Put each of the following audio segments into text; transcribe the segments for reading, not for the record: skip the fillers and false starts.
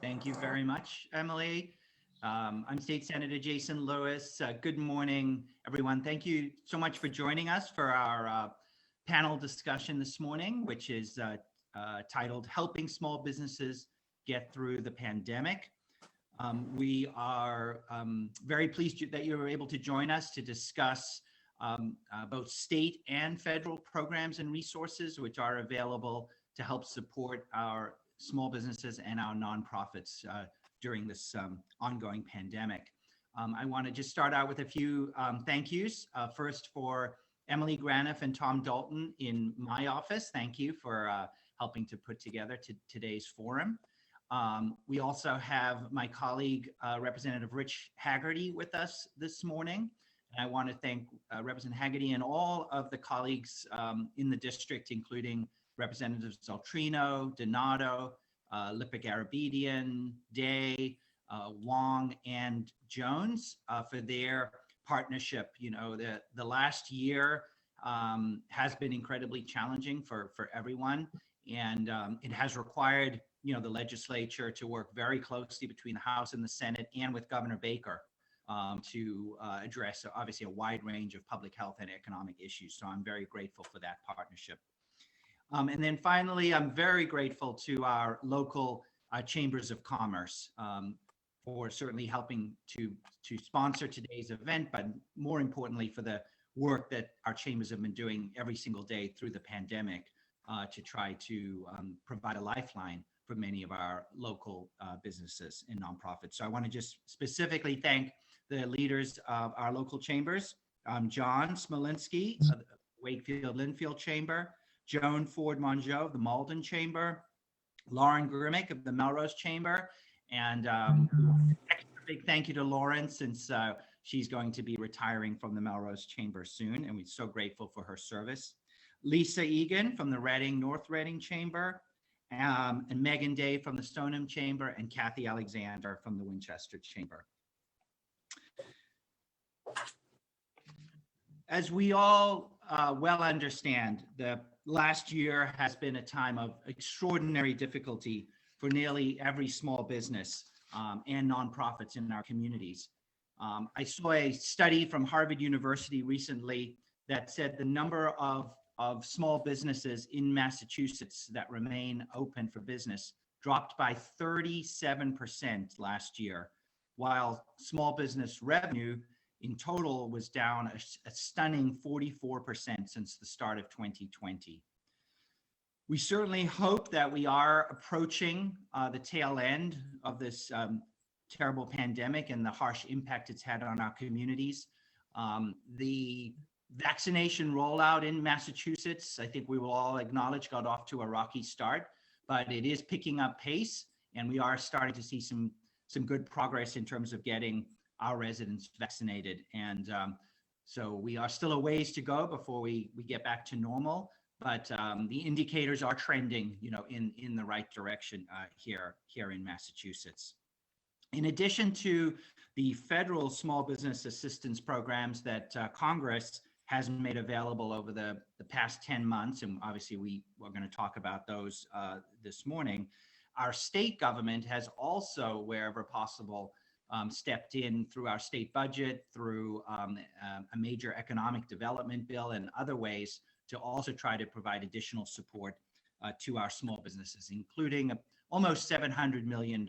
Thank you very much, Emily. I'm State Senator Jason Lewis. Good morning, everyone. Thank you so much for joining us for our panel discussion this morning, which is titled Helping Small Businesses Get Through the Pandemic. We are very pleased that you were able to join us to discuss both state and federal programs and resources which are available to help support our small businesses and our nonprofits during this ongoing pandemic. I want to just start out with a few thank yous. First, for Emily Graniff and Tom Dalton in my office. Thank you for helping to put together today's forum. We also have my colleague, Representative Rich Haggerty, with us this morning. And I want to thank Representative Haggerty and all of the colleagues in the district, including Representatives Altrino, Donato, Lippic-Arabedian, Day, Wong, and Jones for their partnership. You know, the last year has been incredibly challenging for everyone, and it has required, you know, the legislature to work very closely between the House and the Senate and with Governor Baker to address obviously a wide range of public health and economic issues. So I'm very grateful for that partnership. And then finally, I'm very grateful to our local chambers of commerce for certainly helping to sponsor today's event, but more importantly for the work that our chambers have been doing every single day through the pandemic to try to provide a lifeline for many of our local businesses and nonprofits. So I want to just specifically thank the leaders of our local chambers, John Smolinski of the Wakefield Linfield Chamber, Joan Ford Mongeau of the Malden Chamber, Lauren Grimmick of the Melrose Chamber, and extra big thank you to Lauren, since she's going to be retiring from the Melrose Chamber soon, and we're so grateful for her service. Lisa Egan from the North Reading Chamber, and Megan Day from the Stoneham Chamber, and Kathy Alexander from the Winchester Chamber. As we all well understand, the last year has been a time of extraordinary difficulty for nearly every small business and nonprofits in our communities. I saw a study from Harvard University recently that said the number of small businesses in Massachusetts that remain open for business dropped by 37% last year, while small business revenue in total was down a stunning 44% since the start of 2020. We certainly hope that we are approaching the tail end of this terrible pandemic and the harsh impact it's had on our communities. The vaccination rollout in Massachusetts, I think we will all acknowledge, got off to a rocky start, but it is picking up pace, and we are starting to see some good progress in terms of getting our residents vaccinated. And so we are still a ways to go before we get back to normal, but the indicators are trending, you know, in the right direction here in Massachusetts. In addition to the federal small business assistance programs that Congress has made available over the past 10 months, and obviously we're going to talk about those this morning, our state government has also, wherever possible, stepped in through our state budget, through a major economic development bill, and other ways to also try to provide additional support to our small businesses, including almost $700 million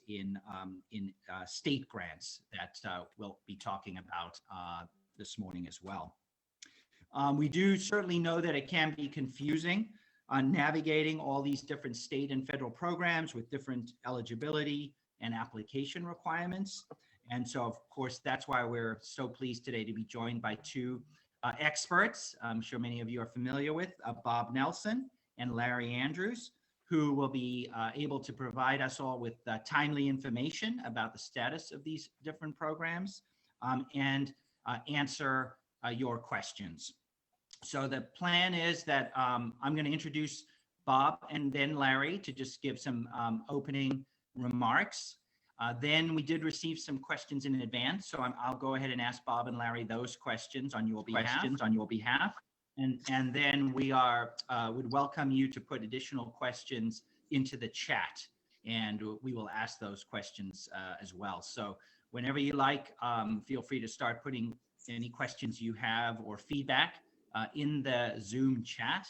in state grants that we'll be talking about this morning as well. We do certainly know that it can be confusing navigating all these different state and federal programs with different eligibility and application requirements. And so, of course, that's why we're so pleased today to be joined by two experts I'm sure many of you are familiar with, Bob Nelson and Larry Andrews, who will be able to provide us all with timely information about the status of these different programs and answer your questions. So the plan is that I'm going to introduce Bob and then Larry to just give some opening remarks. Then we did receive some questions in advance, so I'll go ahead and ask Bob and Larry those questions on your behalf. And then we would welcome you to put additional questions into the chat and we will ask those questions as well. So whenever you like, feel free to start putting any questions you have or feedback in the Zoom chat,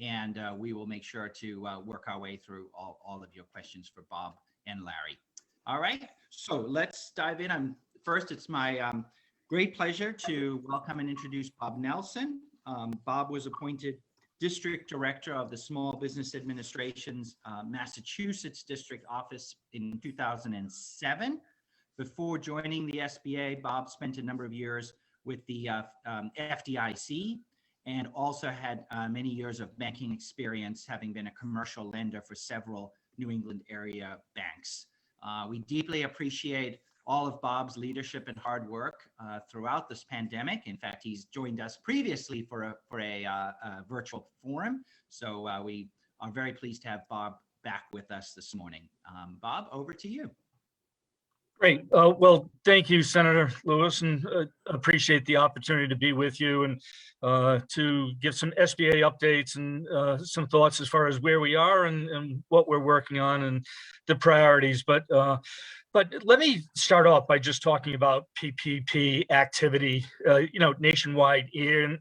and we will make sure to work our way through all of your questions for Bob and Larry. All right, so let's dive in. First, it's my great pleasure to welcome and introduce Bob Nelson. Bob was appointed District Director of the Small Business Administration's Massachusetts District Office in 2007. Before joining the SBA, Bob spent a number of years with the FDIC and also had many years of banking experience, having been a commercial lender for several New England area banks. We deeply appreciate all of Bob's leadership and hard work throughout this pandemic. In fact, he's joined us previously for a virtual forum. So we are very pleased to have Bob back with us this morning. Bob, over to you. Great. Well, thank you, Senator Lewis, and appreciate the opportunity to be with you and to give some SBA updates and some thoughts as far as where we are and what we're working on and the priorities. But let me start off by just talking about PPP activity, nationwide here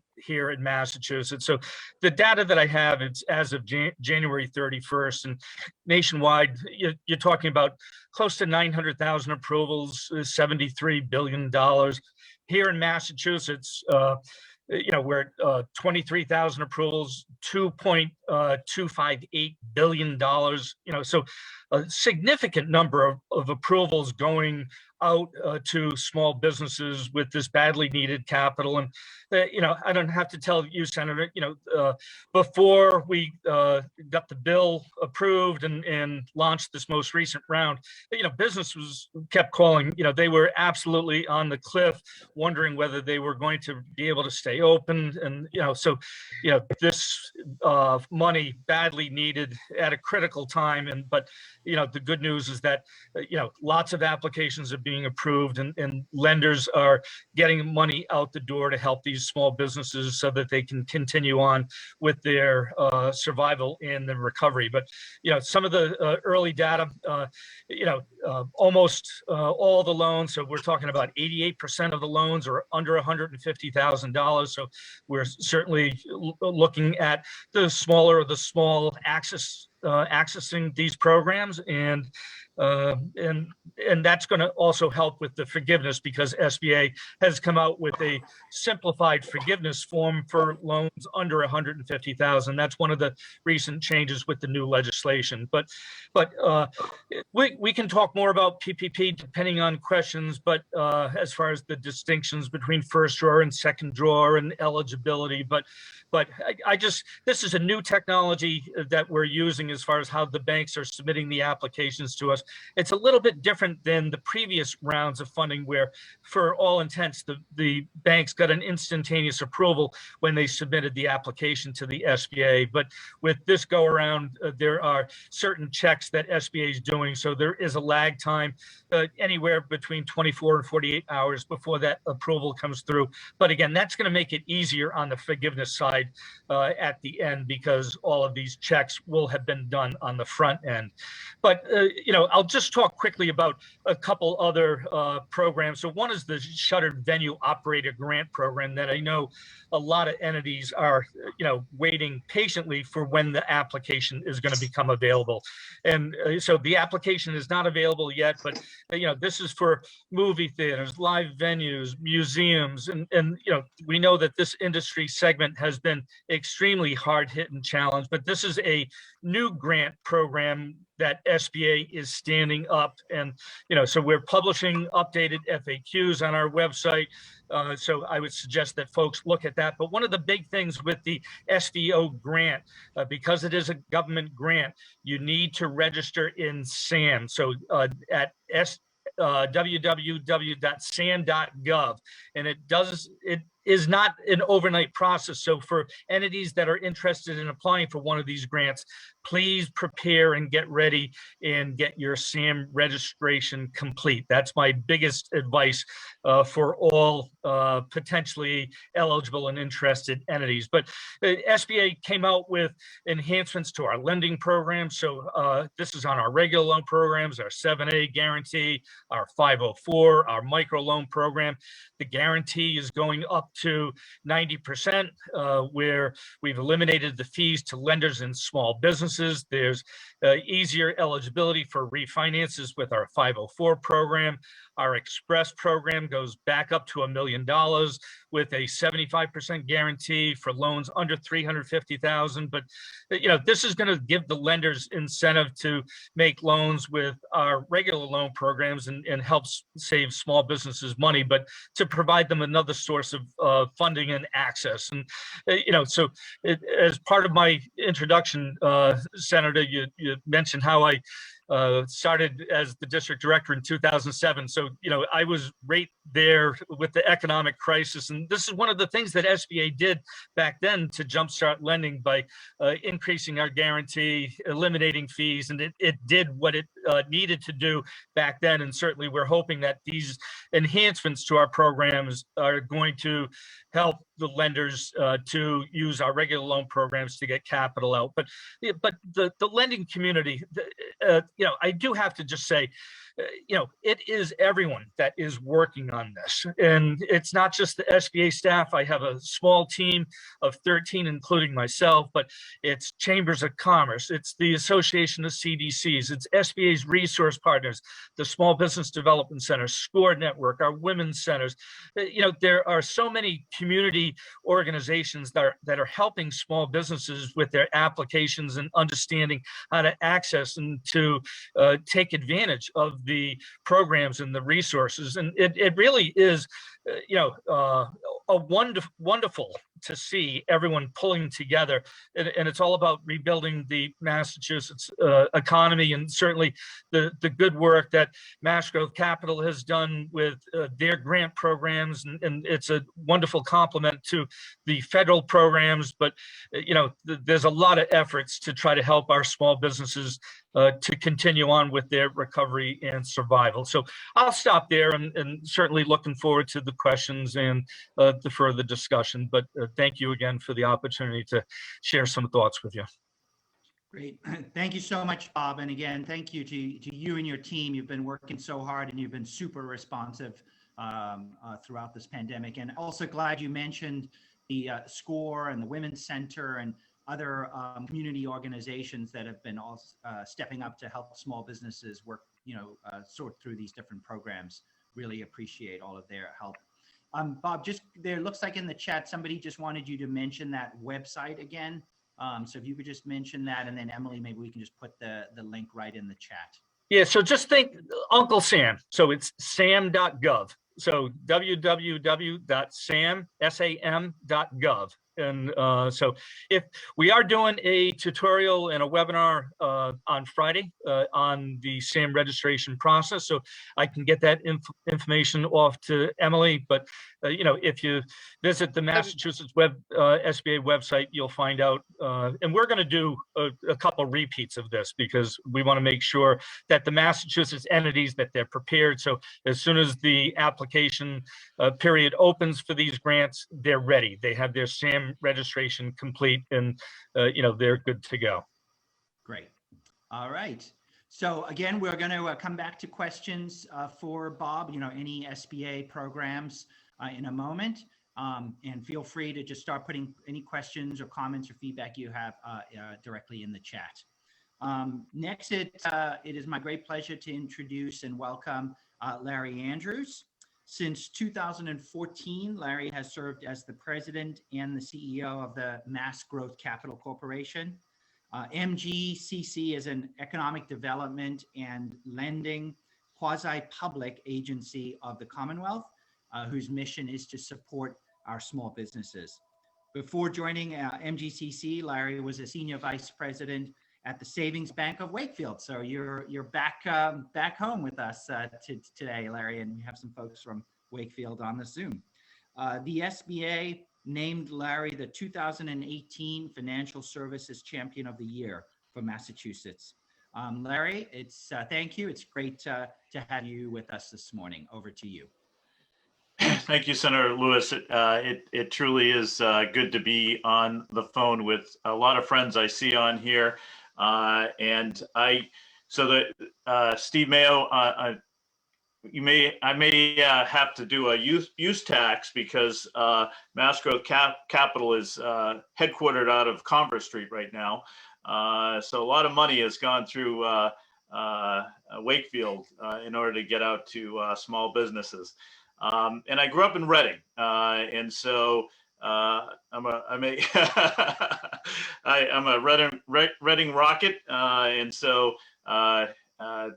in Massachusetts. So the data that I have, it's as of January 31st, and nationwide, you're talking about close to 900,000 approvals, $73 billion. Here in Massachusetts, we're at 23,000 approvals, $2.258 billion, so a significant number of approvals going out to small businesses with this badly needed capital. And, I don't have to tell you, Senator, before we got the bill approved and launched this most recent round, businesses kept calling, they were absolutely on the cliff, wondering whether they were going to be able to stay open. And, this money badly needed at a critical time. But the good news is that, lots of applications are being approved and lenders are getting money out the door to help these small businesses so that they can continue on with their survival and the recovery. But, some of the early data, almost all the loans, so we're talking about 88% of the loans are under $150,000. So we're certainly looking at the smaller of the small accessing these programs, and that's going to also help with the forgiveness, because SBA has come out with a simplified forgiveness form for loans under $150,000. That's one of the recent changes with the new legislation. But we can talk more about PPP depending on questions. But as far as the distinctions between first drawer and second drawer and eligibility, but this is a new technology that we're using as far as how the banks are submitting the applications to us. It's a little bit different than the previous rounds of funding, where for all intents, the banks got an instantaneous approval when they submitted the application to the SBA. But with this go around, there are certain checks that SBA is doing. So there is a lag time anywhere between 24 and 48 hours before that approval comes through. But again, that's going to make it easier on the forgiveness side at the end, because all of these checks will have been done on the front end. But, I'll just talk quickly about a couple other programs. So one is the Shuttered Venue Operator Grant Program that I know a lot of entities are, waiting patiently for when the application is going to become available. And so the application is not available yet, but, this is for movie theaters, live venues, museums. And we know that this industry segment has been extremely hard hit and challenged, but this is a new grant program that SBA is standing up. And, so we're publishing updated FAQs on our website. So I would suggest that folks look at that. But one of the big things with the SVO grant, because it is a government grant, you need to register in SAN. So at www.san.gov, and it is not an overnight process. So for entities that are interested in applying for one of these grants, please prepare and get ready and get your SAM registration complete. That's my biggest advice for all potentially eligible and interested entities. But SBA came out with enhancements to our lending program. So this is on our regular loan programs, our 7A guarantee, our 504, our micro loan program. The guarantee is going up to 90%, where we've eliminated the fees to lenders and small businesses. There's easier eligibility for refinances with our 504 program. Our Express program goes back up to $1 million with a 75% guarantee for loans under $350,000. But this is going to give the lenders incentive to make loans with our regular loan programs and helps save small businesses money, but to provide them another source of funding and access. And so as part of my introduction, Senator, you mentioned how I started as the district director in 2007. So, I was right there with the economic crisis. And this is one of the things that SBA did back then to jumpstart lending by increasing our guarantee, eliminating fees. And it did what it needed to do back then. And certainly we're hoping that these enhancements to our programs are going to help the lenders to use our regular loan programs to get capital out. But the lending community, I do have to just say, it is everyone that is working on this. And it's not just the SBA staff. I have a small team of 13, including myself, but it's chambers of commerce. It's the Association of CDCs. It's SBA's resource partners, the Small Business Development Center, SCORE Network, our women's centers. There are so many community organizations that are helping small businesses with their applications and understanding how to access and to take advantage of the programs and the resources. And it really is, a wonderful to see everyone pulling together. And it's all about rebuilding the Massachusetts economy, and certainly the good work that Mass Growth Capital has done with their grant programs. And it's a wonderful complement to the federal programs. But, there's a lot of efforts to try to help our small businesses to continue on with their recovery and survival. So I'll stop there, and certainly looking forward to the questions and the further discussion. But thank you again for the opportunity to share some thoughts with you. Great. Thank you so much, Bob. And again, thank you to you and your team. You've been working so hard and you've been super responsive throughout this pandemic. And also glad you mentioned the SCORE and the Women's Center and other community organizations that have been all stepping up to help small businesses work, sort through these different programs. Really appreciate all of their help. Bob, just there looks like in the chat, somebody just wanted you to mention that website again. So if you could just mention that, and then Emily, maybe we can just put the link right in the chat. Yeah, so just think Uncle Sam. So it's sam.gov. So www.sam.gov. And so if we are doing a tutorial and a webinar on Friday on the SAM registration process, so I can get that information off to Emily. But if you visit the Massachusetts SBA website, you'll find out. And we're going to do a couple repeats of this because we want to make sure that the Massachusetts entities that they're prepared. So as soon as the application period opens for these grants, they're ready. They have their SAM registration complete, and they're good to go. Great. All right. So again, we're going to come back to questions for Bob, any SBA programs in a moment. And feel free to just start putting any questions or comments or feedback you have directly in the chat. Next, it is my great pleasure to introduce and welcome Larry Andrews. Since 2014, Larry has served as the president and the CEO of the Mass Growth Capital Corporation. MGCC is an economic development and lending quasi-public agency of the Commonwealth, whose mission is to support our small businesses. Before joining MGCC, Larry was a senior vice president at the Savings Bank of Wakefield. So you're back home with us today, Larry, and we have some folks from Wakefield on the Zoom. The SBA named Larry the 2018 Financial Services Champion of the Year for Massachusetts. Larry, it's thank you. It's great to have you with us this morning. Over to you. Thank you, Senator Lewis. It truly is good to be on the phone with a lot of friends I see on here, Steve Mayo, I may have to do a use tax because Mass Growth Capital is headquartered out of Converse Street right now. So a lot of money has gone through Wakefield in order to get out to small businesses. And I grew up in Reading, and so I'm a Reading Rocket, and so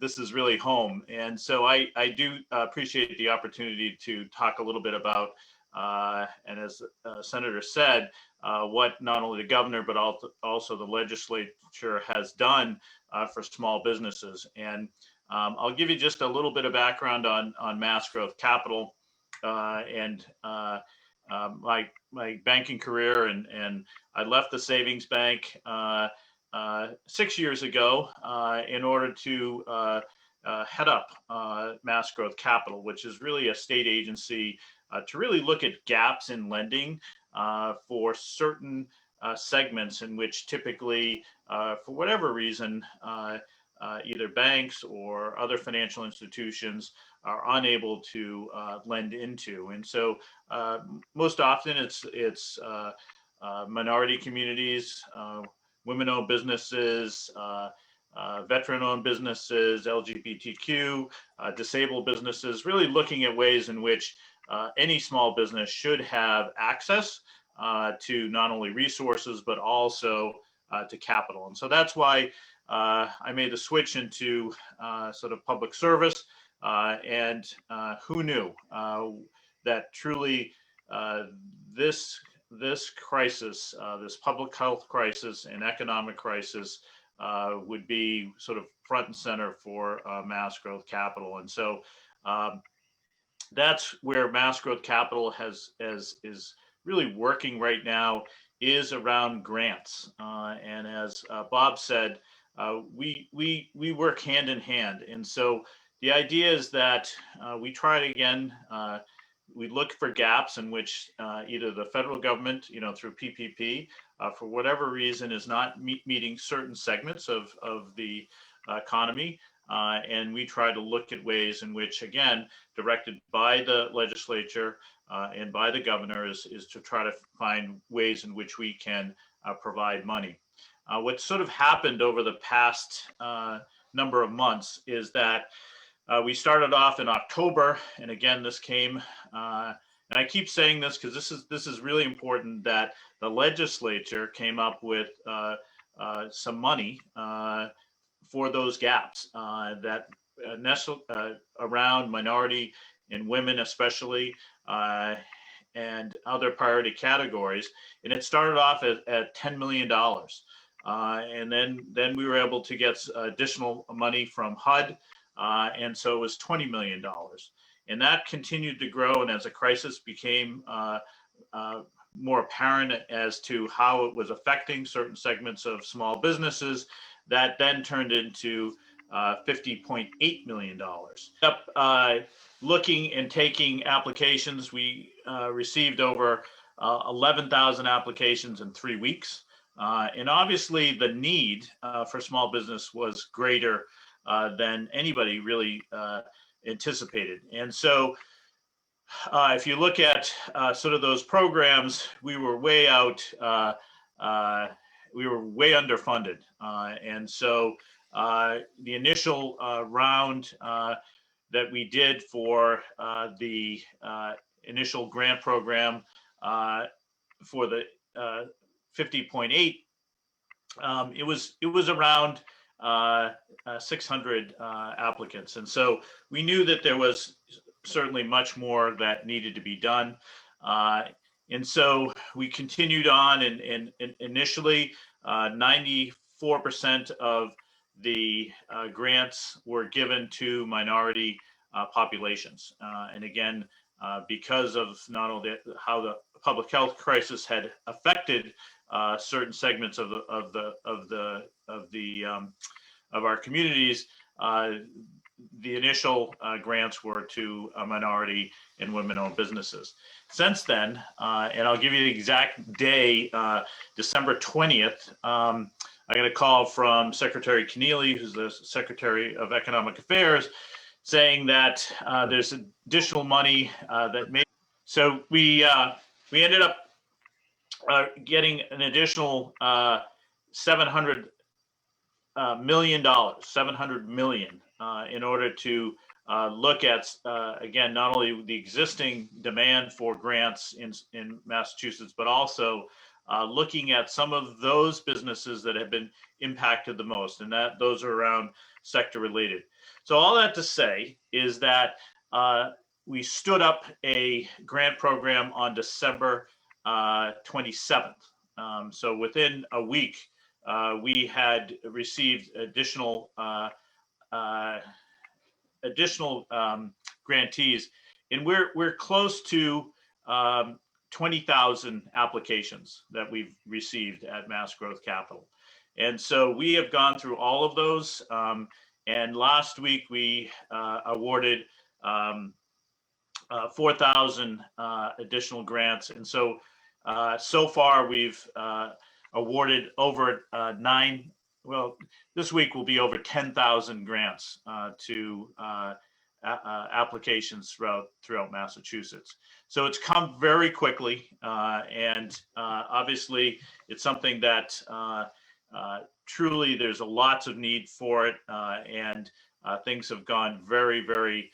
this is really home. And so I do appreciate the opportunity to talk a little bit about, and as Senator said, what not only the governor but also the legislature has done for small businesses. And I'll give you just a little bit of background on Mass Growth Capital and my banking career, and I left the savings bank 6 years ago in order to head up Mass Growth Capital, which is really a state agency to really look at gaps in lending for certain segments in which typically, for whatever reason, either banks or other financial institutions are unable to lend into. And so most often it's minority communities, women-owned businesses, veteran-owned businesses, LGBTQ, disabled businesses, really looking at ways in which any small business should have access to not only resources, but also to capital. And so that's why I made the switch into sort of public service, and who knew that truly this crisis, this public health crisis and economic crisis would be sort of front and center for Mass Growth Capital. And so that's where Mass Growth Capital is really working right now, is around grants. And as Bob said, we work hand in hand. And so the idea is that we try it again. We look for gaps in which either the federal government, through PPP, for whatever reason, is not meeting certain segments of the economy. And we try to look at ways in which, again, directed by the legislature and by the governor, is to try to find ways in which we can provide money. What sort of happened over the past number of months is that we started off in October, and again, this came, and I keep saying this because this is really important, that the legislature came up with some money for those gaps that nestle around minority and women especially, and other priority categories. And it started off at $10 million. And then we were able to get additional money from HUD. And so it was $20 million. And that continued to grow. And as the crisis became more apparent as to how it was affecting certain segments of small businesses, that then turned into $50.8 million. Looking and taking applications, we received over 11,000 applications in 3 weeks. And obviously the need for small business was greater than anybody really anticipated. And so if you look at sort of those programs, we were way out, we were way underfunded. And so the initial round that we did for the initial grant program for the 50.8, it was around 600 applicants. And so we knew that there was certainly much more that needed to be done. And so we continued on, and initially 94% of the grants were given to minority populations. And again, because of not only how the public health crisis had affected certain segments of our communities. The initial grants were to minority and women-owned businesses. Since then, and I'll give you the exact day, December 20th, I got a call from Secretary Keneally, who's the Secretary of Economic Affairs, saying that there's additional money that may. So we ended up getting an additional $700 million, $700 million, in order to look at, again, not only the existing demand for grants in Massachusetts, but also looking at some of those businesses that have been impacted the most, and that those are around sector related. So all that to say is that we stood up a grant program on December 27th. So within a week, we had received additional grantees, and we're close to 20,000 applications that we've received at Mass Growth Capital. And so we have gone through all of those. And last week we awarded 4,000 additional grants. And so so far we've awarded over this week will be over 10,000 grants to applications throughout Massachusetts. So it's come very quickly, and obviously it's something that truly there's lots of need for it, and things have gone very, very.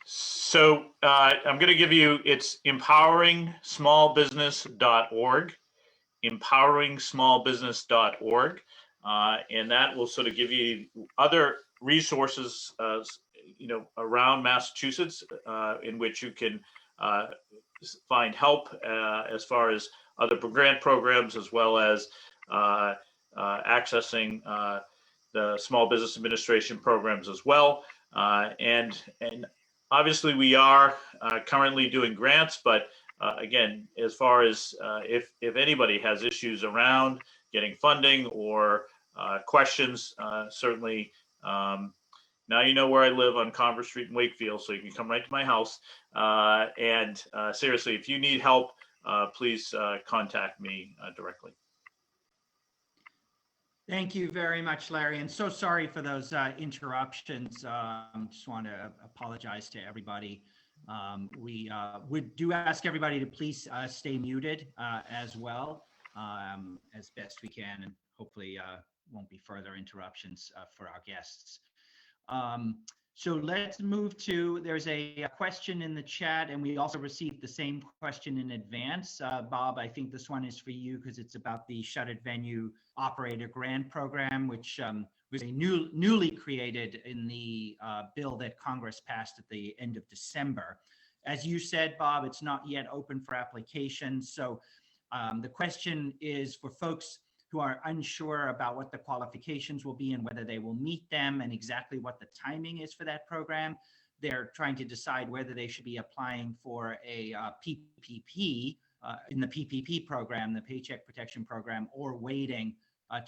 So I'm going to give you, it's empoweringsmallbusiness.org, empoweringsmallbusiness.org, and that will sort of give you other resources, around Massachusetts, in which you can find help as far as other grant programs, as well as accessing the Small Business Administration programs as well. And obviously we are currently doing grants, but again, as far as if anybody has issues around getting funding or questions, certainly now you know where I live on Converse Street in Wakefield, so you can come right to my house. And seriously, if you need help, please contact me directly. Thank you very much, Larry. And so sorry for those interruptions. Just want to apologize to everybody. We do ask everybody to please stay muted as well, as best we can, and hopefully won't be further interruptions for our guests. So let's move to, there's a question in the chat, and we also received the same question in advance. Bob, I think this one is for you because it's about the Shuttered Venue Operator Grant Program, which was a newly created in the bill that Congress passed at the end of December. As you said, Bob, it's not yet open for application. So the question is for folks who are unsure about what the qualifications will be and whether they will meet them and exactly what the timing is for that program. They're trying to decide whether they should be applying for a PPP in the PPP program, the Paycheck Protection Program, or waiting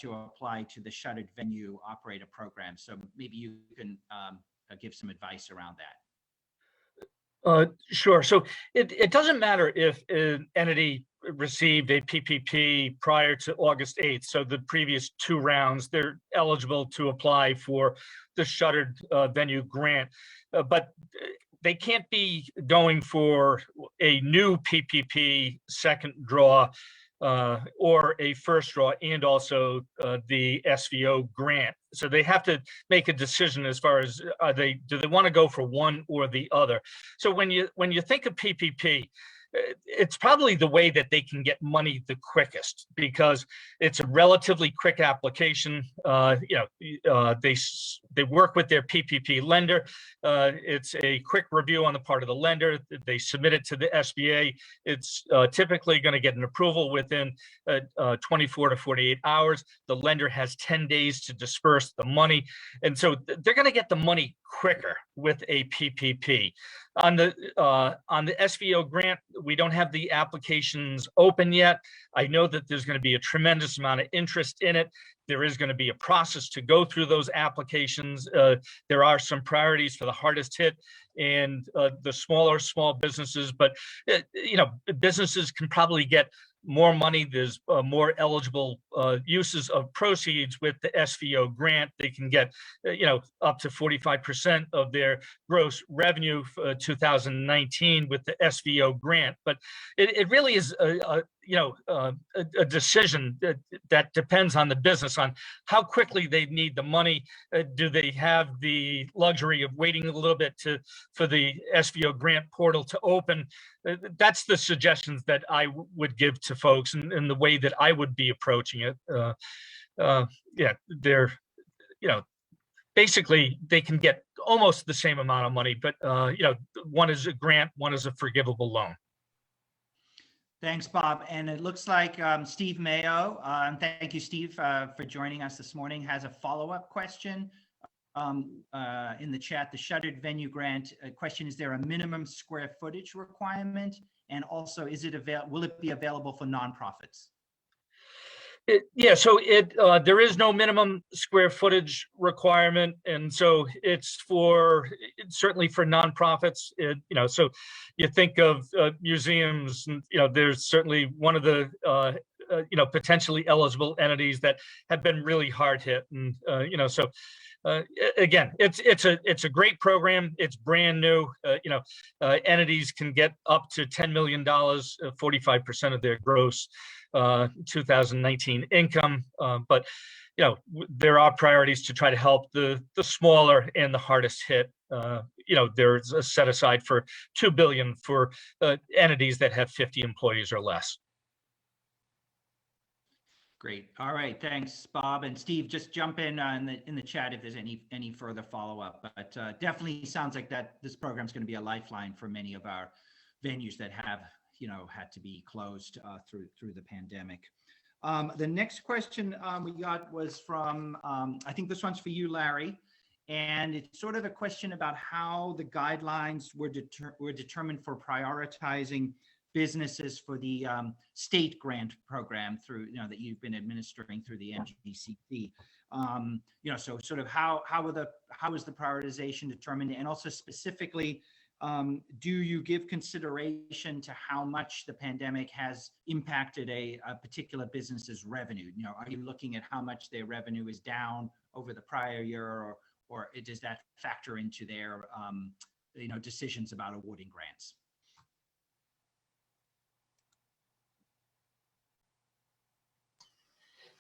to apply to the Shuttered Venue Operator Program. So maybe you can give some advice around that. Sure. So it doesn't matter if an entity received a PPP prior to August 8th. So the previous two rounds, they're eligible to apply for the Shuttered Venue Grant. But they can't be going for a new PPP second draw or a first draw, and also the SVO grant. So they have to make a decision as far as do they want to go for one or the other. So when you think of PPP, it's probably the way that they can get money the quickest, because it's a relatively quick application. They work with their PPP lender. It's a quick review on the part of the lender. They submit it to the SBA. It's typically going to get an approval within 24 to 48 hours. The lender has 10 days to disperse the money. And so they're going to get the money quicker with a PPP. On the SVO grant, we don't have the applications open yet. I know that there's going to be a tremendous amount of interest in it. There is going to be a process to go through those applications. There are some priorities for the hardest hit and the small businesses, but businesses can probably get more money. There's more eligible uses of proceeds with the SVO grant. They can get, up to 45% of their gross revenue for 2019 with the SVO grant. But it really is a decision that depends on the business, on how quickly they need the money. Do they have the luxury of waiting a little bit for the SVO grant portal to open? That's the suggestions that I would give to folks, and the way that I would be approaching it. They're, basically they can get almost the same amount of money, but one is a grant, one is a forgivable loan. Thanks, Bob. And it looks like Steve Mayo, thank you, Steve, for joining us this morning, has a follow-up question in the chat. The shuttered venue grant question: is there a minimum square footage requirement? And also, will it be available for nonprofits? So there is no minimum square footage requirement, and so it's certainly for nonprofits. So you think of museums, there's certainly one of the potentially eligible entities that have been really hard hit, and again, it's a great program. It's brand new. Entities can get up to $10 million, 45% of their gross 2019 income. But there are priorities to try to help the smaller and the hardest hit. There's a set aside for $2 billion for entities that have 50 employees or less. Great. All right. Thanks, Bob. And Steve, just jump in the chat if there's any further follow-up. But definitely sounds like this program is going to be a lifeline for many of our venues that have had to be closed through the pandemic. The next question we got was from, I think this one's for you, Larry. And it's sort of a question about how the guidelines were determined for prioritizing businesses for the state grant program through, that you've been administering through the NGCP. So sort of how is the prioritization determined? And also specifically, do you give consideration to how much the pandemic has impacted a particular business's revenue? Are you looking at how much their revenue is down over the prior year, or does that factor into their decisions about awarding grants?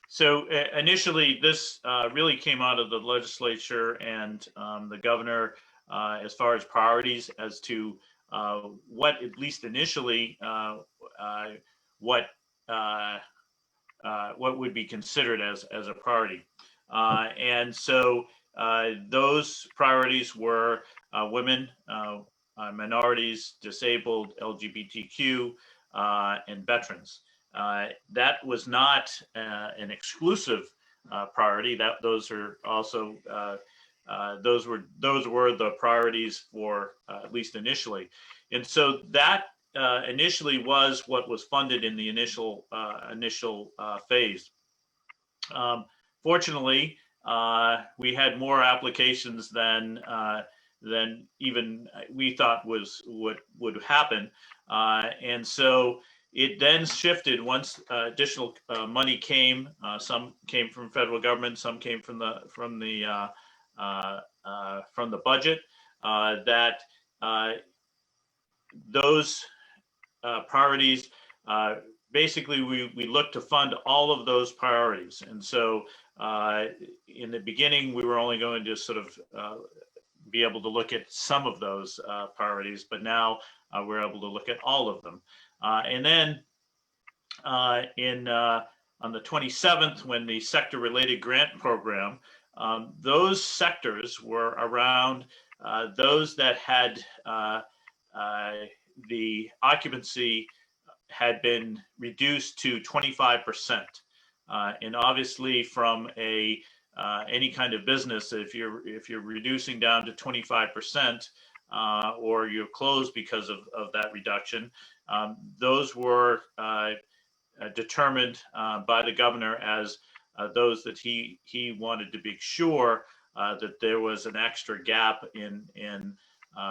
So initially, this really came out of the legislature and the governor as far as priorities as to what, at least initially, what would be considered as a priority. And so those priorities were women, minorities, disabled, LGBTQ, and veterans. That was not an exclusive priority. Those are also those were the priorities for at least initially, and so that initially was what was funded in the initial phase. Fortunately, we had more applications than even we thought would happen, and so it then shifted once additional money came. Some came from federal government, some came from the budget. That those priorities, basically, we look to fund all of those priorities. And so, in the beginning, we were only going to sort of be able to look at some of those priorities, but now we're able to look at all of them. And then on the 27th, when the sector-related grant program, those sectors were around those that had the occupancy had been reduced to 25%. And obviously from any kind of business, if you're reducing down to 25%, or you're closed because of that reduction, those were determined by the governor as those that he wanted to be sure that there was an extra gap in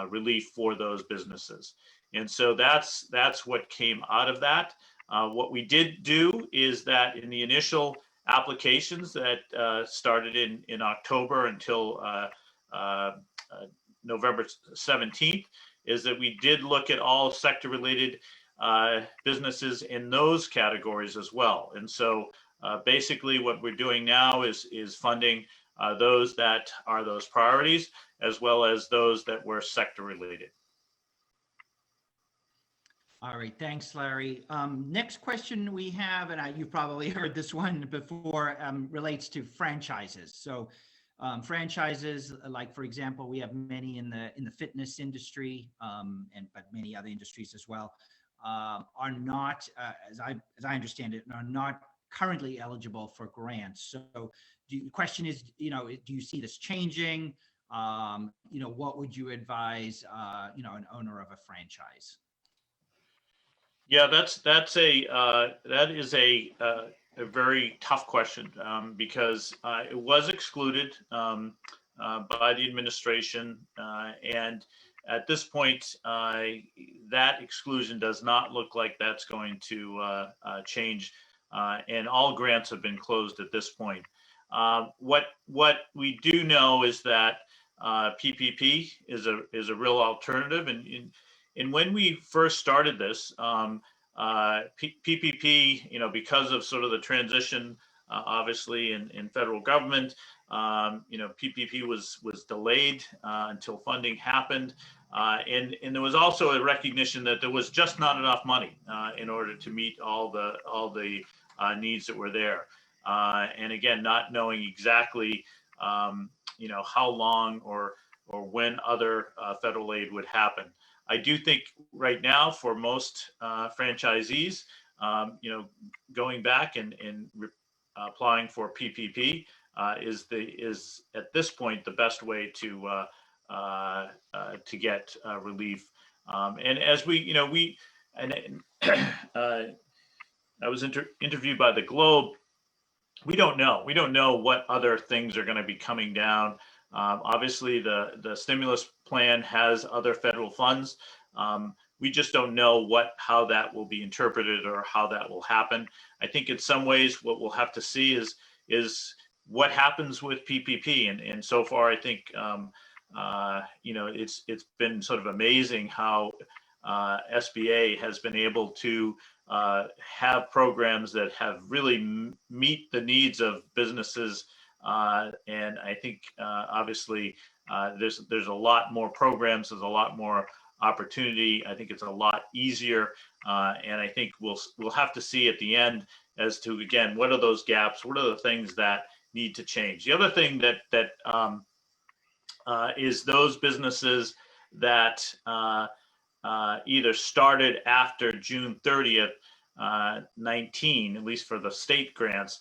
relief for those businesses. And so that's what came out of that. What we did do is that in the initial applications that started in October until November 17th, is that we did look at all sector related businesses in those categories as well. And so basically what we're doing now is funding those that are those priorities, as well as those that were sector related. All right, thanks, Larry. Next question we have, and you've probably heard this one before, relates to franchises. So franchises, like for example, we have many in the fitness industry, but many other industries as well, are not, as I understand it, are not currently eligible for grants. So the question is, do you see this changing? What would you advise, an owner of a franchise? Yeah, that is a very tough question because it was excluded by the administration, and at this point, that exclusion does not look like that's going to change, and all grants have been closed at this point. What we do know is that PPP is a real alternative, and when we first started this, PPP, because of sort of the transition, obviously in federal government, PPP was delayed until funding happened, and there was also a recognition that there was just not enough money in order to meet all the needs that were there, and again, not knowing exactly, how long or when other federal aid would happen. I do think right now for most franchisees, going back and applying for PPP is at this point the best way to get relief. And as I was interviewed by the Globe. We don't know what other things are going to be coming down. Obviously, the stimulus plan has other federal funds. We just don't know how that will be interpreted or how that will happen. I think in some ways what we'll have to see is what happens with PPP. And so far, I think it's been sort of amazing how SBA has been able to have programs that have really meet the needs of businesses. And I think obviously there's a lot more programs, there's a lot more opportunity. I think it's a lot easier, and I think we'll have to see at the end as to, again, what are those gaps, what are the things that need to change. The other thing that is those businesses that either started after June 30th, 19, at least for the state grants,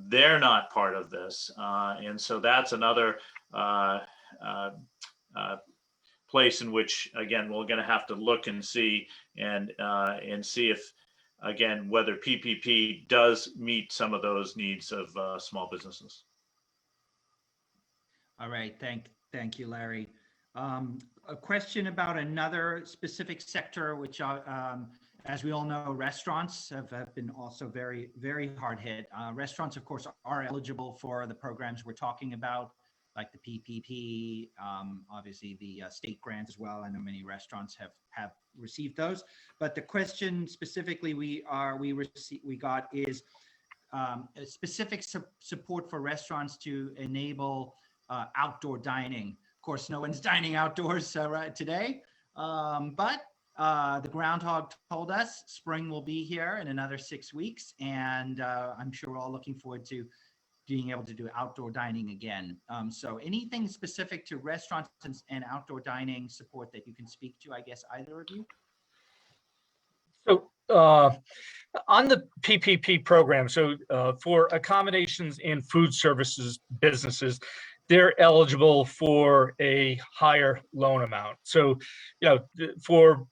they're not part of this. And so that's another place in which, again, we're going to have to look and see see if, again, whether PPP does meet some of those needs of small businesses. All right, thank you, Larry. A question about another specific sector, which, as we all know, restaurants have been also very, very hard hit. Restaurants, of course, are eligible for the programs we're talking about, like the PPP, obviously the state grants as well. I know many restaurants have received those, but the question specifically we got is specific support for restaurants to enable outdoor dining. Of course, no one's dining outdoors right today, but the groundhog told us spring will be here in another 6 weeks, and I'm sure we're all looking forward to being able to do outdoor dining again. So anything specific to restaurants and outdoor dining support that you can speak to, I guess, either of you? So on the PPP program, so for accommodations in food services businesses, they're eligible for a higher loan amount. So, for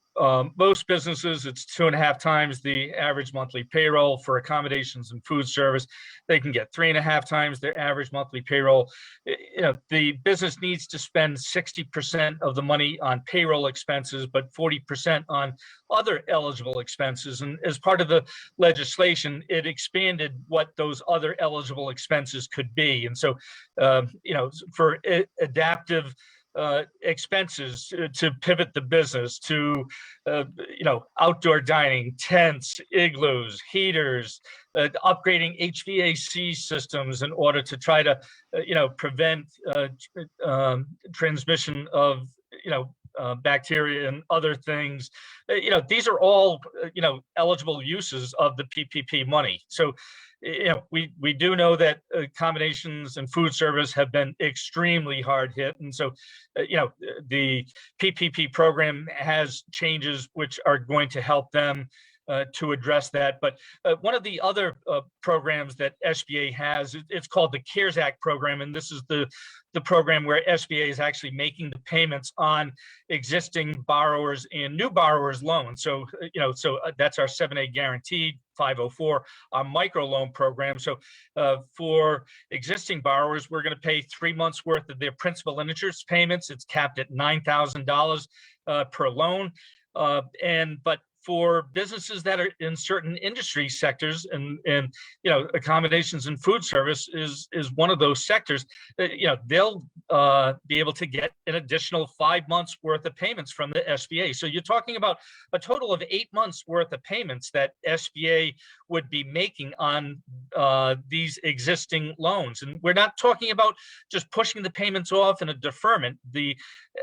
most businesses, it's 2.5 times the average monthly payroll. For accommodations and food service, they can get 3.5 times their average monthly payroll. The business needs to spend 60% of the money on payroll expenses, but 40% on other eligible expenses. And as part of the legislation, it expanded what those other eligible expenses could be. And so, for adaptive expenses to pivot the business to, outdoor dining, tents, igloos, heaters, upgrading HVAC systems in order to try to, prevent transmission of, bacteria and other things. These are all, eligible uses of the PPP money. So, we do know that accommodations and food service have been extremely hard hit. And so, the PPP program has changes which are going to help them to address that. But one of the other programs that SBA has, it's called the CARES Act program. And this is the program where SBA is actually making the payments on existing borrowers and new borrowers loans. So, that's our 7A guaranteed, 504, our microloan program. So for existing borrowers, we're going to pay 3 months worth of their principal and interest payments. It's capped at $9,000 per loan. But for businesses that are in certain industry sectors, and accommodations and food service is one of those sectors, they'll be able to get an additional 5 months worth of payments from the SBA. So you're talking about a total of 8 months worth of payments that SBA would be making on these existing loans. And we're not talking about just pushing the payments off in a deferment. The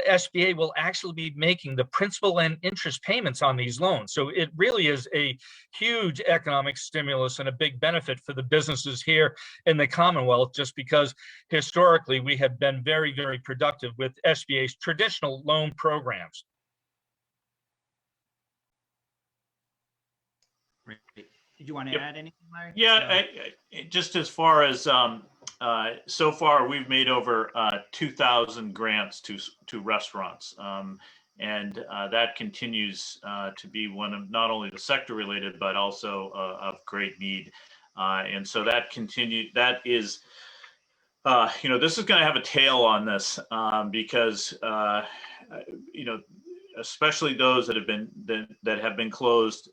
SBA will actually be making the principal and interest payments on these loans. So it really is a huge economic stimulus and a big benefit for the businesses here in the Commonwealth, just because historically we have been very, very productive with SBA's traditional loan programs. Great. Did you want to add anything, Larry? Yeah, just as far as so far, we've made over 2,000 grants to restaurants, and that continues to be one of not only the sector related, but also of great need. And so that continued. That is, this is going to have a tail on this because especially those that have been closed.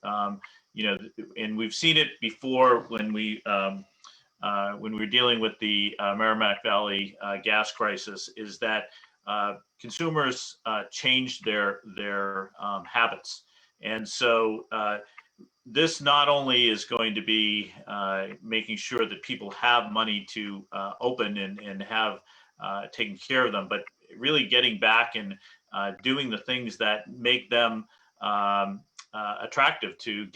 And we've seen it before when we were dealing with the Merrimack Valley gas crisis, is that consumers changed their habits. And so this not only is going to be making sure that people have money to open and have taken care of them, but really getting back and doing the things that make them attractive to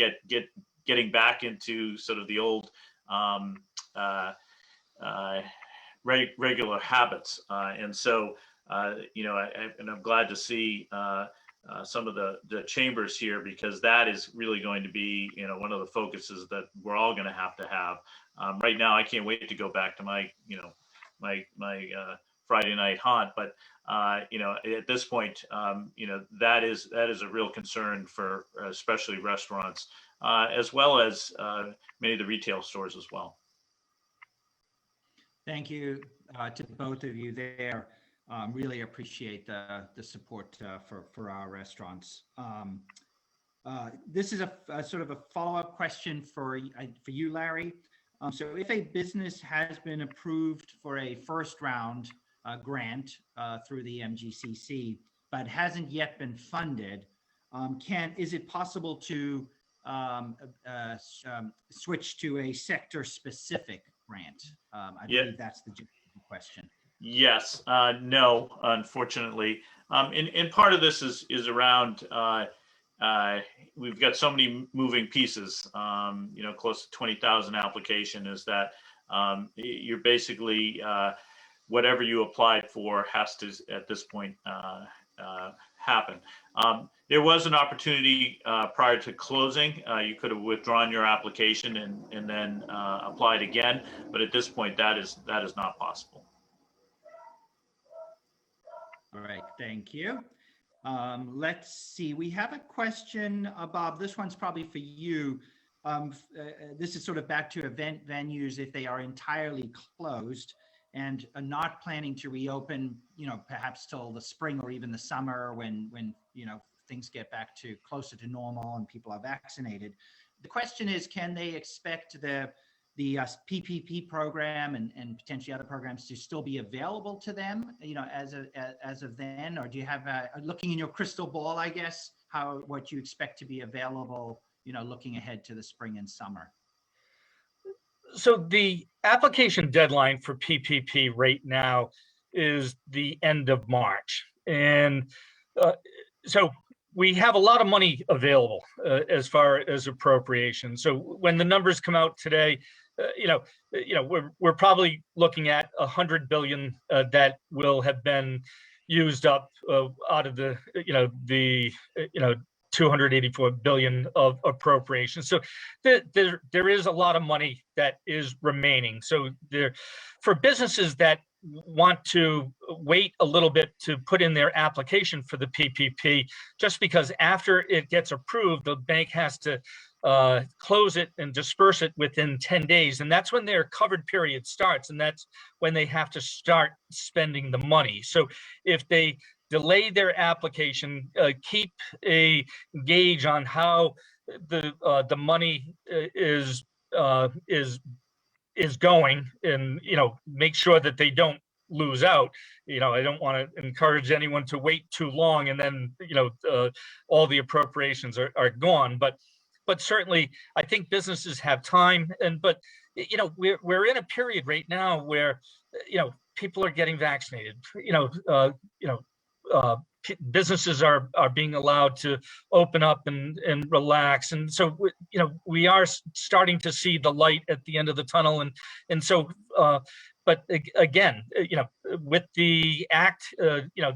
getting back into sort of the old regular habits. And so, and I'm glad to see some of the chambers here, because that is really going to be, one of the focuses that we're all going to have. Right now, I can't wait to go back to my Friday night haunt, but at this point, that is a real concern for especially restaurants, as well as many of the retail stores as well. Thank you to both of you there. Really appreciate the support for our restaurants. This is a sort of a follow-up question for you, Larry. So if a business has been approved for a first round grant through the MGCC, but hasn't yet been funded, is it possible to switch to a sector-specific grant? I believe that's the question. Yes, no, unfortunately. And part of this is around we've got so many moving pieces, close to 20,000 application is that you're basically, whatever you applied for has to, at this point, happen. There was an opportunity prior to closing. You could have withdrawn your application and then applied again, but at this point, that is not possible. All right, thank you. Let's see, we have a question, Bob. This one's probably for you. This is sort of back to event venues if they are entirely closed and are not planning to reopen, perhaps till the spring or even the summer when things get back to closer to normal and people are vaccinated. The question is, can they expect the PPP program and potentially other programs to still be available to them, as of then? Or do you have, looking in your crystal ball, I guess, what you expect to be available, looking ahead to the spring and summer? So the application deadline for PPP right now is the end of March. And so we have a lot of money available as far as appropriation. So when the numbers come out today, we're probably looking at 100 billion that will have been used up out of the 284 billion of appropriations. So there is a lot of money that is remaining. So for businesses that want to wait a little bit to put in their application for the PPP, just because after it gets approved, the bank has to close it and disperse it within 10 days. And that's when their covered period starts. And that's when they have to start spending the money. So if they delay their application, keep a gauge on how the money is going, and make sure that they don't lose out. I don't want to encourage anyone to wait too long and then all the appropriations are gone. But certainly, I think businesses have time, but we're in a period right now where people are getting vaccinated. Businesses are being allowed to open up and relax, and so we are starting to see the light at the end of the tunnel, and so but again, with the act,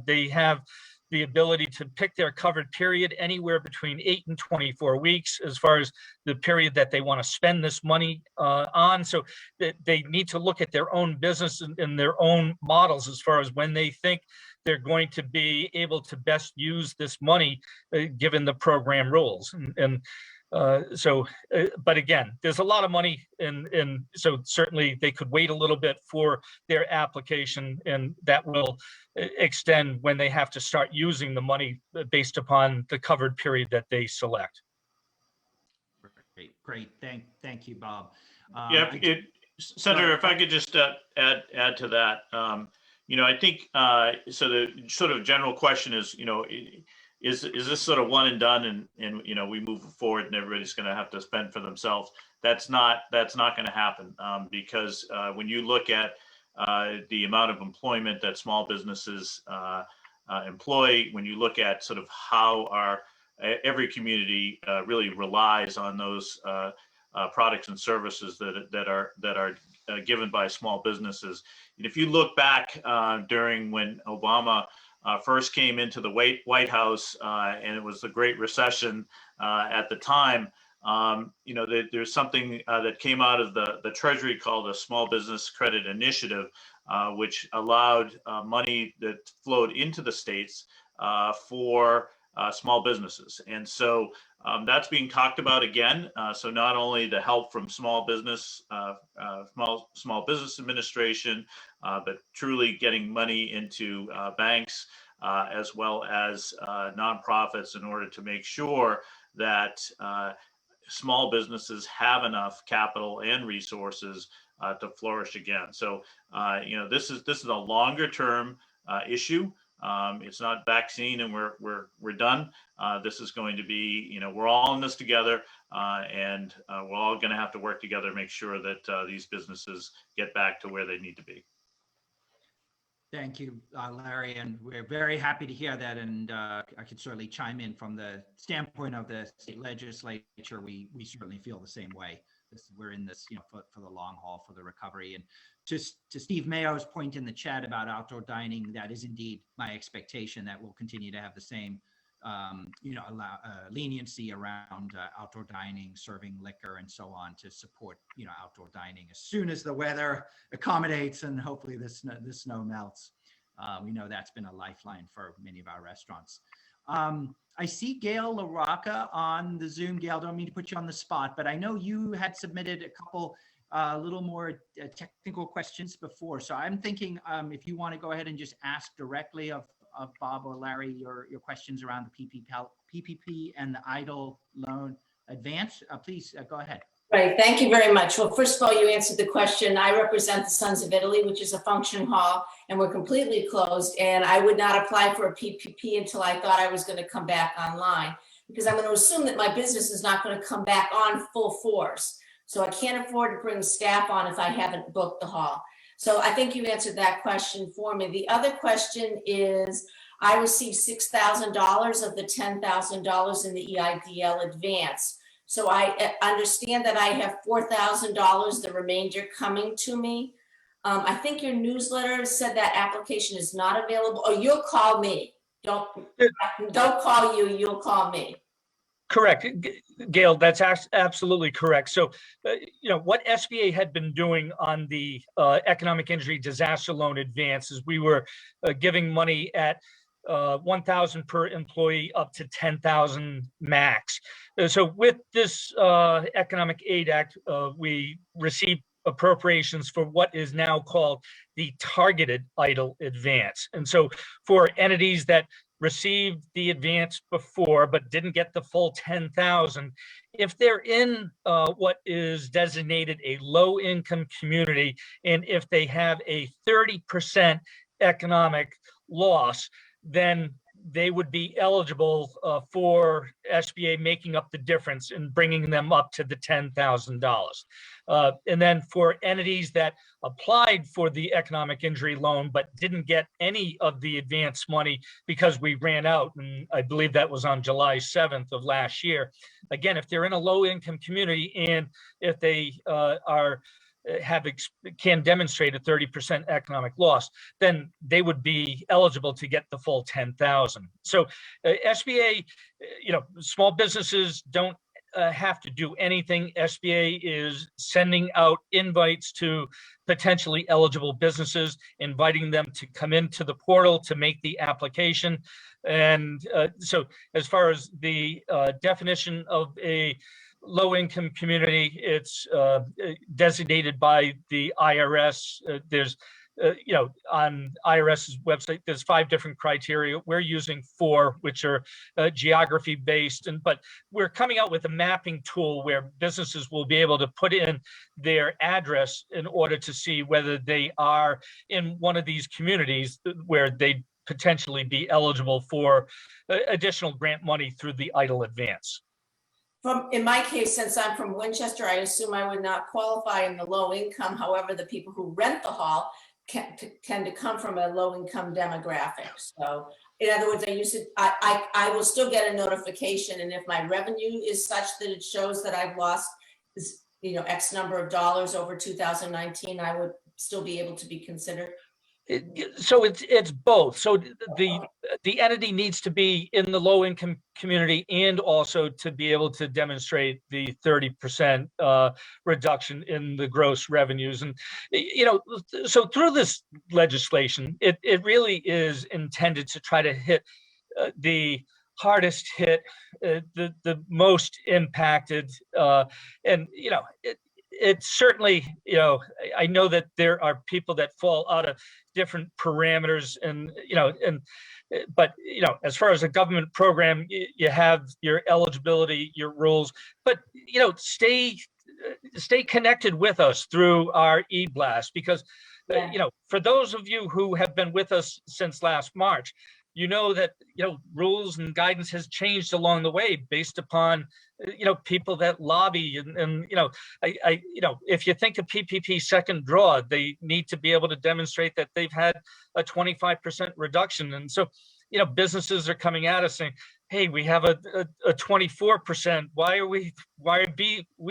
they have the ability to pick their covered period anywhere between 8 and 24 weeks as far as the period that they want to spend this money on. So they need to look at their own business and their own models as far as when they think they're going to be able to best use this money given the program rules. But again, there's a lot of money, and so certainly they could wait a little bit for their application, and that will extend when they have to start using the money based upon the covered period that they select. Great. Thank you, Bob. Senator, if I could just add to that, I think so. The sort of general question is, is this sort of one and done, and we move forward and everybody's going to have to spend for themselves? That's not going to happen, because when you look at the amount of employment that small businesses employ, when you look at sort of how every community really relies on those products and services that are given by small businesses. And if you look back during when Obama first came into the White House, and it was the Great Recession at the time, there's something that came out of the Treasury called the Small Business Credit Initiative, which allowed money that flowed into the states for small businesses. And so that's being talked about again. So not only the help from Small Business Administration, but truly getting money into banks as well as nonprofits in order to make sure that small businesses have enough capital and resources to flourish again. So this is a longer term issue. It's not vaccine and we're done. This is going to be, we're all in this together, and we're all going to have to work together to make sure that these businesses get back to where they need to be. Thank you, Larry, and we're very happy to hear that. And I could certainly chime in from the standpoint of the state legislature. We certainly feel the same way. We're in this, for the long haul for the recovery. And just to Steve Mayo's point in the chat about outdoor dining, that is indeed my expectation that we'll continue to have the same, leniency around outdoor dining, serving liquor, and so on to support, outdoor dining as soon as the weather accommodates and hopefully the snow melts. We know that's been a lifeline for many of our restaurants. I see Gail LaRocca on the Zoom. Gail, don't mean to put you on the spot, but I know you had submitted a couple little more technical questions before. So I'm thinking if you want to go ahead and just ask directly of Bob or Larry your questions around the PPP and the idle loan advance, please go ahead. Right, thank you very much. Well, first of all, you answered the question. I represent the Sons of Italy, which is a function hall, and we're completely closed. And I would not apply for a PPP until I thought I was going to come back online, because I'm going to assume that my business is not going to come back on full force. So I can't afford to bring staff on if I haven't booked the hall. So I think you answered that question for me. The other question is, I received $6,000 of the $10,000 in the EIDL advance. So I understand that I have $4,000, the remainder coming to me. I think your newsletter said that application is not available. Oh, you'll call me. Don't call you, you'll call me. Correct, Gail, that's absolutely correct. So, what SBA had been doing on the economic injury disaster loan advance is we were giving money at $1,000 per employee up to $10,000 max. So with this Economic Aid Act, we received appropriations for what is now called the targeted idle advance. And so for entities that received the advance before but didn't get the full 10,000, if they're in what is designated a low income community, and if they have a 30% economic loss, then they would be eligible for SBA making up the difference and bringing them up to the $10,000. And then for entities that applied for the economic injury loan but didn't get any of the advance money because we ran out, and I believe that was on July 7th of last year. Again, if they're in a low income community and if they can demonstrate a 30% economic loss, then they would be eligible to get the full 10,000. So SBA, small businesses don't have to do anything. SBA is sending out invites to potentially eligible businesses, inviting them to come into the portal to make the application. And so as far as the definition of a low-income community, it's designated by the IRS. There's, on IRS's website, there's 5 different criteria. We're using 4, which are geography-based, but we're coming out with a mapping tool where businesses will be able to put in their address in order to see whether they are in one of these communities where they'd potentially be eligible for additional grant money through the idle advance. In my case, since I'm from Winchester, I assume I would not qualify in the low income. However, the people who rent the hall tend to come from a low income demographic. So in other words, I will still get a notification. And if my revenue is such that it shows that I've lost, X number of dollars over 2019, I would still be able to be considered. So it's both. So the entity needs to be in the low income community and also to be able to demonstrate the 30% reduction in the gross revenues. And so through this legislation, it really is intended to try to hit the hardest hit, the most impacted, and it's certainly, I know that there are people that fall out of different parameters, but as far as a government program, you have your eligibility, your rules, but stay connected with us through our e-blast, because for those of you who have been with us since last March, you know that, rules and guidance has changed along the way based upon, people that lobby and if you think of PPP second draw, they need to be able to demonstrate that they've had a 25% reduction. And so, businesses are coming at us saying, hey, we have a 24%. Why are we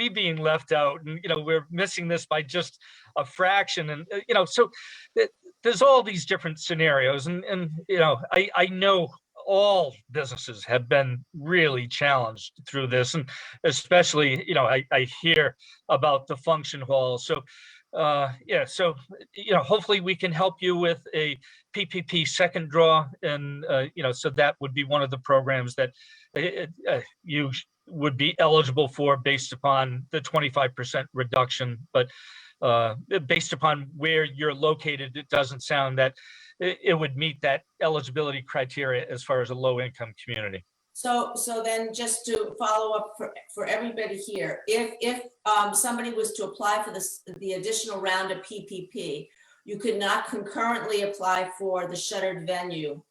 being left out? And, we're missing this by just a fraction. And, so there's all these different scenarios. And I know all businesses have been really challenged through this. And especially, I hear about the function hall. So so hopefully we can help you with a PPP second draw, and so that would be one of the programs that you would be eligible for based upon the 25% reduction. But based upon where you're located, it doesn't sound that it would meet that eligibility criteria as far as a low-income community. So then just to follow up for everybody here, if somebody was to apply for the additional round of PPP, you could not concurrently apply for the shuttered venue.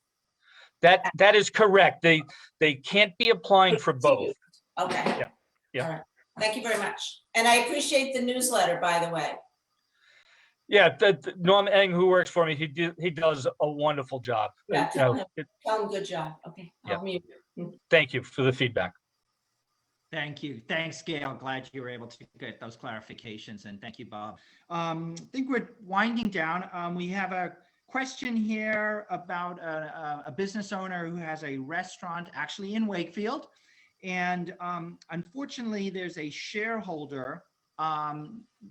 That is correct. They can't be applying for both. Okay. Yeah. All right. Thank you very much. And I appreciate the newsletter, by the way. Yeah, Norm Eng, who works for me, he does a wonderful job. Yeah, tell him good job. Okay. I'll mute. Thank you for the feedback. Thank you. Thanks, Gail. Glad you were able to get those clarifications, and thank you, Bob. I think we're winding down. We have a question here about a business owner who has a restaurant actually in Wakefield. And unfortunately, there's a shareholder,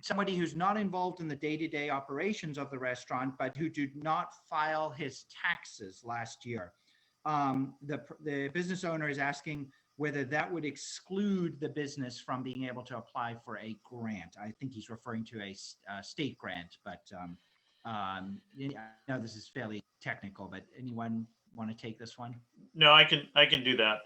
somebody who's not involved in the day-to-day operations of the restaurant, but who did not file his taxes last year. The business owner is asking whether that would exclude the business from being able to apply for a grant. I think he's referring to a state grant, but I know this is fairly technical, but anyone want to take this one? No, I can do that.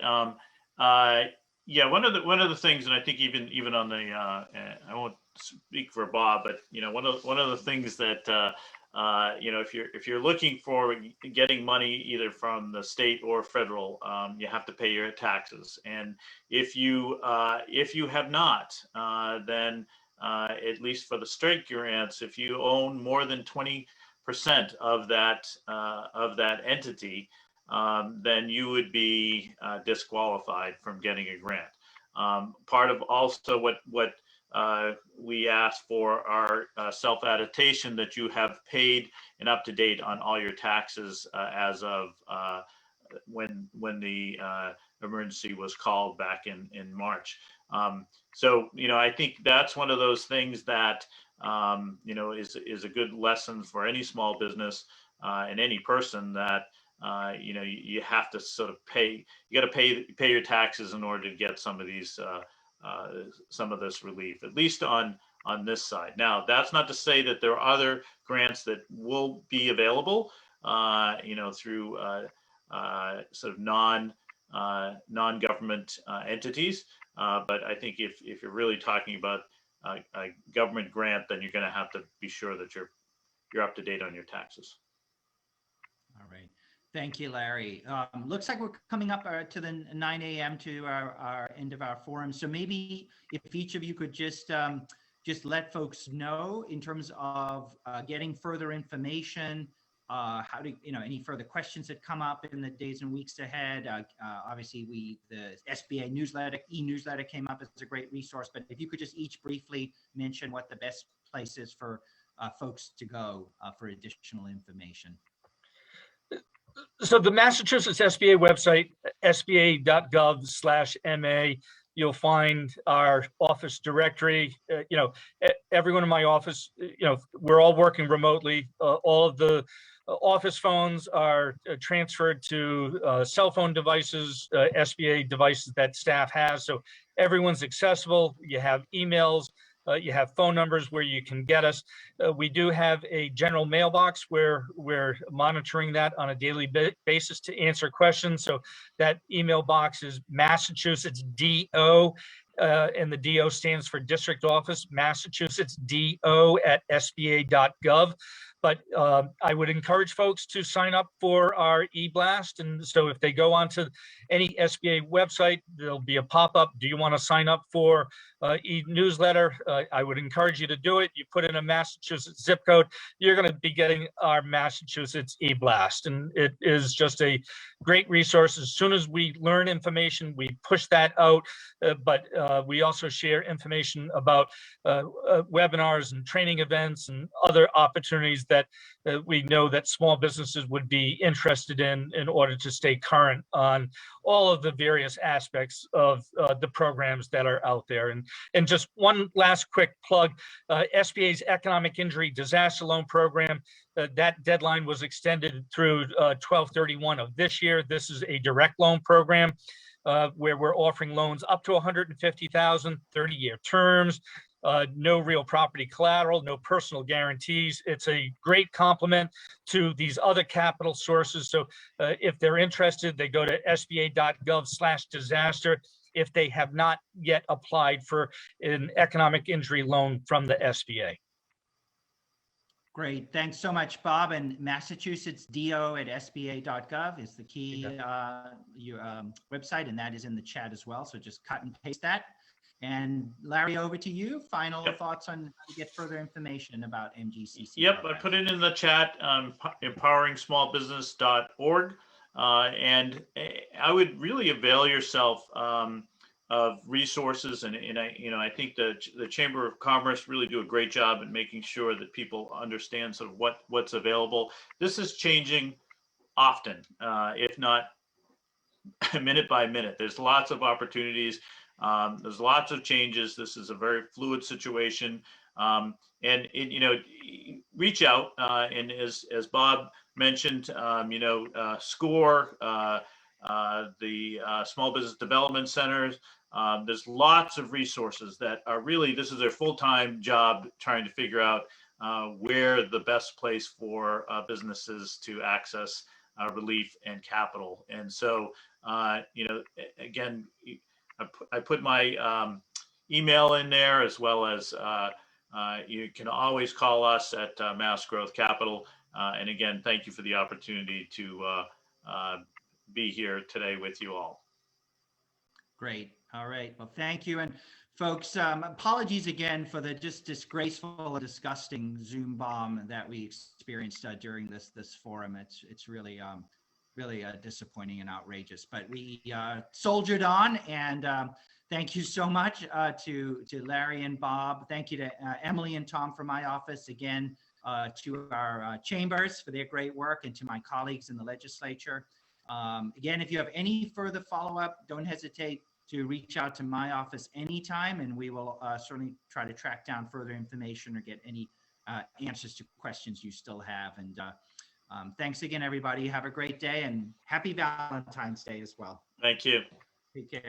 Yeah, one of the things, and I think even on the I won't speak for Bob, but one of the things that if you're looking for getting money either from the state or federal, you have to pay your taxes. And if you have not, then at least for the straight grants, if you own more than 20% of that entity, then you would be disqualified from getting a grant. Part of also what we ask for our self-attestation that you have paid and up to date on all your taxes as of when the emergency was called back in March. So I think that's one of those things that is a good lesson for any small business and any person that you have to sort of pay. You got to pay your taxes in order to get some of these. Some of this relief, at least on this side. Now, that's not to say that there are other grants that will be available, through sort of non-government entities. But I think if you're really talking about a government grant, then you're going to have to be sure that you're up to date on your taxes. All right. Thank you, Larry. Looks like we're coming up to the 9 a.m. to our end of our forum. So maybe if each of you could just let folks know in terms of getting further information, how to, any further questions that come up in the days and weeks ahead. Obviously, the SBA newsletter, e-newsletter came up as a great resource, but if you could just each briefly mention what the best place is for folks to go for additional information. So the Massachusetts SBA website, sba.gov/MA, you'll find our office directory. Everyone in my office, we're all working remotely. All of the office phones are transferred to cell phone devices, SBA devices that staff has. So everyone's accessible. You have emails. You have phone numbers where you can get us. We do have a general mailbox where we're monitoring that on a daily basis to answer questions. So that email box is Massachusetts DO, and the DO stands for District Office, Massachusetts DO@sba.gov. But I would encourage folks to sign up for our e-blast. And so if they go onto any SBA website, there'll be a pop-up. Do you want to sign up for e-newsletter? I would encourage you to do it. You put in a Massachusetts zip code, you're going to be getting our Massachusetts e-blast. And it is just a great resource. As soon as we learn information, we push that out. But we also share information about webinars and training events and other opportunities that we know that small businesses would be interested in order to stay current on all of the various aspects of the programs that are out there. And just one last quick plug, SBA's Economic Injury Disaster Loan Program, that deadline was extended through 12/31 of this year. This is a direct loan program where we're offering loans up to $150,000, 30-year terms, no real property collateral, no personal guarantees. It's a great complement to these other capital sources. So if they're interested, they go to sba.gov/disaster if they have not yet applied for an economic injury loan from the SBA. Great. Thanks so much, Bob. And Massachusetts do@sba.gov is the key website, and that is in the chat as well. So just cut and paste that. And Larry, over to you. Final thoughts on how to get further information about MGCC. Yep, I put it in the chat, empoweringsmallbusiness.org. And I would really avail yourself of resources, and I think the Chamber of Commerce really do a great job at making sure that people understand sort of what's available. This is changing often, if not minute by minute. There's lots of opportunities. There's lots of changes. This is a very fluid situation, and reach out. And as Bob mentioned, SCORE, the Small Business Development Centers. There's lots of resources that are really, this is their full-time job trying to figure out where the best place for businesses to access relief and capital. And so, again, I put my email in there, as well as you can always call us at Mass Growth Capital. And again, thank you for the opportunity to be here today with you all. Great. All right. Well, thank you. And folks, apologies again for the just disgraceful and disgusting Zoom bomb that we experienced during this forum. It's really really disappointing and outrageous, but we soldiered on. And thank you so much to Larry and Bob. Thank you to Emily and Tom from my office, again, to our chambers for their great work, and to my colleagues in the legislature. Again, if you have any further follow-up, don't hesitate to reach out to my office anytime, and we will certainly try to track down further information or get any answers to questions you still have. And thanks again, everybody. Have a great day, and happy Valentine's Day as well. Thank you. Take care.